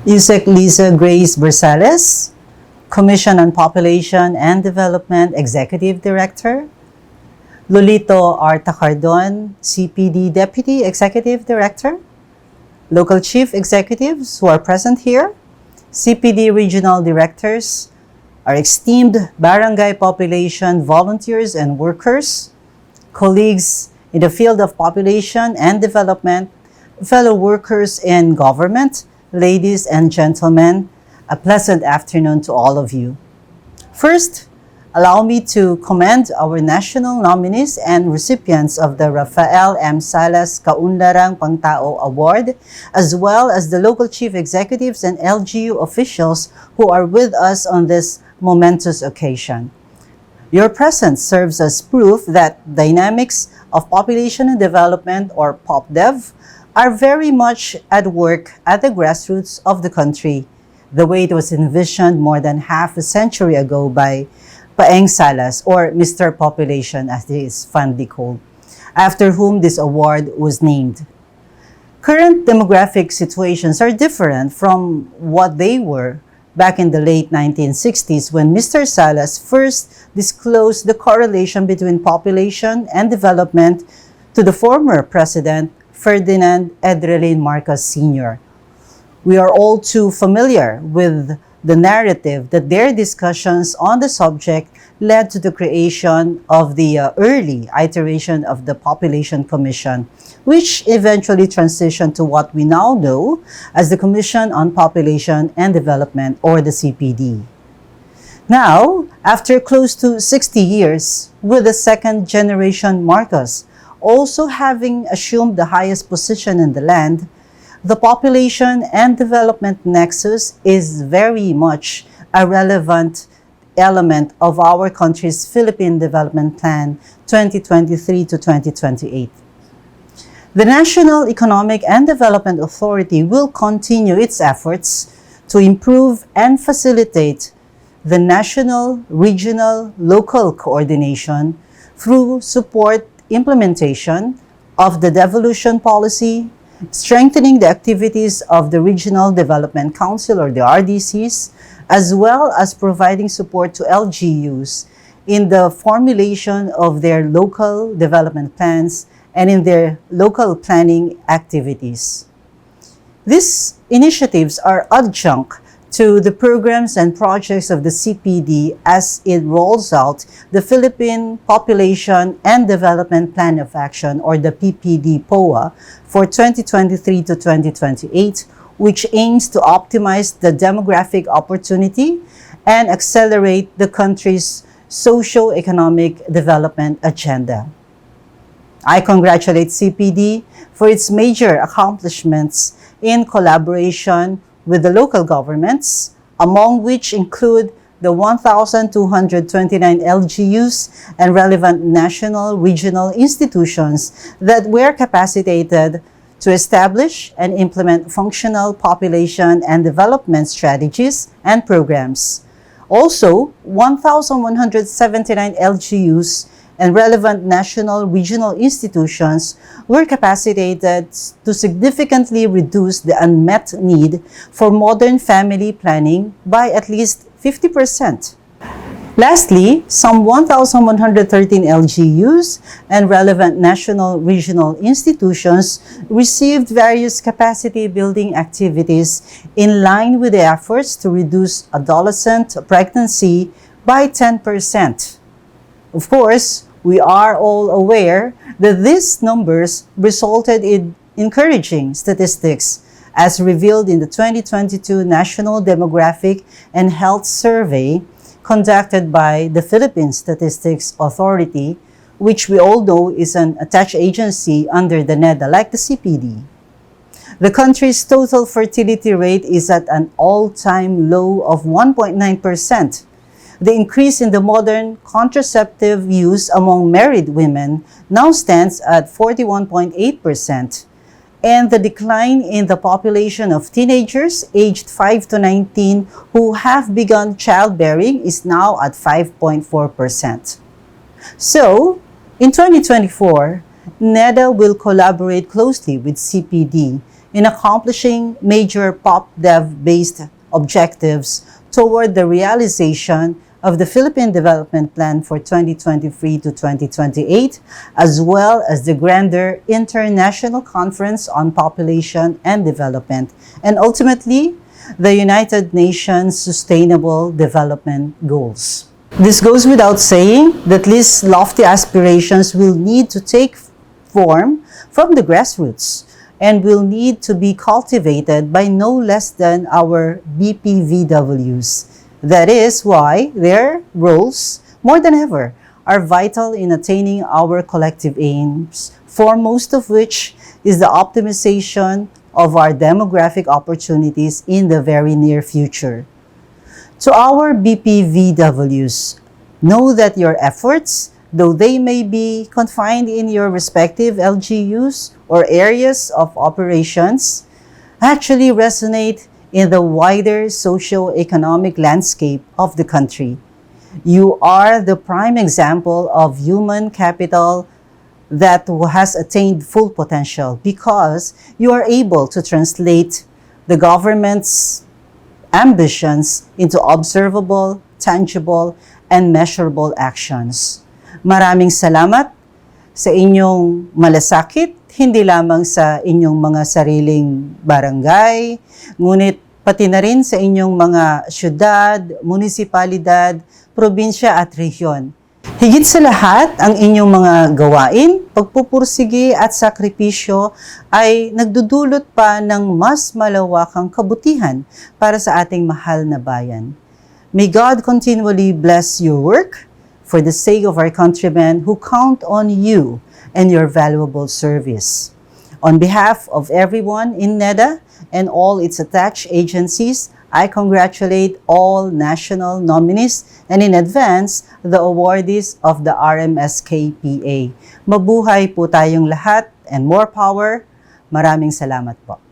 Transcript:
Usec Lisa Grace Bersales, Commission on Population and Development Executive Director. Lolito R. Tacardon, CPD Deputy Executive Director. Local Chief Executives who are present here, CPD Regional Directors, our esteemed barangay population volunteers and workers, colleagues in the field of population and development, fellow workers in government, ladies and gentlemen, a pleasant afternoon to all of you. First, allow me to commend our national nominees and recipients of the Rafael M. Salas Kaunlarang Pantao Award, as well as the local chief executives and LGU officials who are with us on this momentous occasion. Your presence serves as proof that dynamics of population and development, or POPDEV, are very much at work at the grassroots of the country, the way it was envisioned more than half a century ago by Paeng Salas, or Mr. Population as he is fondly called, after whom this award was named. Current demographic situations are different from what they were back in the late 1960s when Mr. Salas first disclosed the correlation between population and development to the former President Ferdinand Edillon Marcos Sr. We are all too familiar with the narrative that their discussions on the subject led to the creation of the early iteration of the Population Commission, which eventually transitioned to what we now know as the Commission on Population and Development, or the CPD. Now, after close to 60 years, with the second generation Marcos also having assumed the highest position in the land, the population and development nexus is very much a relevant element of our country's Philippine Development Plan 2023 to 2028. The National Economic and Development Authority will continue its efforts to improve and facilitate the national, regional, local coordination through support implementation of the devolution policy, strengthening the activities of the Regional Development Council, or the RDCs, as well as providing support to LGUs in the formulation of their local development plans and in their local planning activities. These initiatives are adjunct to the programs and projects of the CPD as it rolls out the Philippine Population and Development Plan of Action, or the PPD-POA, for 2023 to 2028, which aims to optimize the demographic opportunity and accelerate the country's socio-economic development agenda. I congratulate CPD for its major accomplishments in collaboration with the local governments, among which include the 1,229 LGUs and relevant national, regional institutions that were capacitated to establish and implement functional population and development strategies and programs. Also, 1,179 LGUs and relevant national, regional institutions were capacitated to significantly reduce the unmet need for modern family planning by at least 50%. Lastly, some 1,113 LGUs and relevant national, regional institutions received various capacity building activities in line with the efforts to reduce adolescent pregnancy by 10%. Of course, we are all aware that these numbers resulted in encouraging statistics as revealed in the 2022 National Demographic and Health Survey conducted by the Philippine Statistics Authority, which we all know is an attached agency under the NEDA, like the CPD. The country's total fertility rate is at an all-time low of 1.9%. The increase in the modern contraceptive use among married women now stands at 41.8%, and the decline in the population of teenagers aged 5 to 19 who have begun childbearing is now at 5.4%. So, in 2024, NEDA will collaborate closely with CPD in accomplishing major POPDEV-based objectives toward the realization of the Philippine Development Plan for 2023 to 2028, as well as the grander International Conference on Population and Development, and ultimately, the United Nations Sustainable Development Goals. This goes without saying that these lofty aspirations will need to take form from the grassroots and will need to be cultivated by no less than our BPVWs. That is why their roles, more than ever, are vital in attaining our collective aims, foremost of which is the optimization of our demographic opportunities in the very near future. To our BPVWs, know that your efforts, though they may be confined in your respective LGUs or areas of operations, actually resonate in the wider socio-economic landscape of the country. You are the prime example of human capital that has attained full potential because you are able to translate the government's ambitions into observable, tangible, and measurable actions. Maraming salamat sa inyong malasakit, hindi lamang sa inyong mga sariling barangay, ngunit pati na rin sa inyong mga syudad, munisipalidad, probinsya at rehiyon. Higit sa lahat, ang inyong mga gawain, pagpupursige at sakripisyo ay nagdudulot pa ng mas malawakang kabutihan para sa ating mahal na bayan. May God continually bless your work for the sake of our countrymen who count on you and your valuable service. On behalf of everyone in NEDA and all its attached agencies, I congratulate all national nominees and in advance, the awardees of the RMSKPA. Mabuhay po tayong lahat and more power. Maraming salamat po.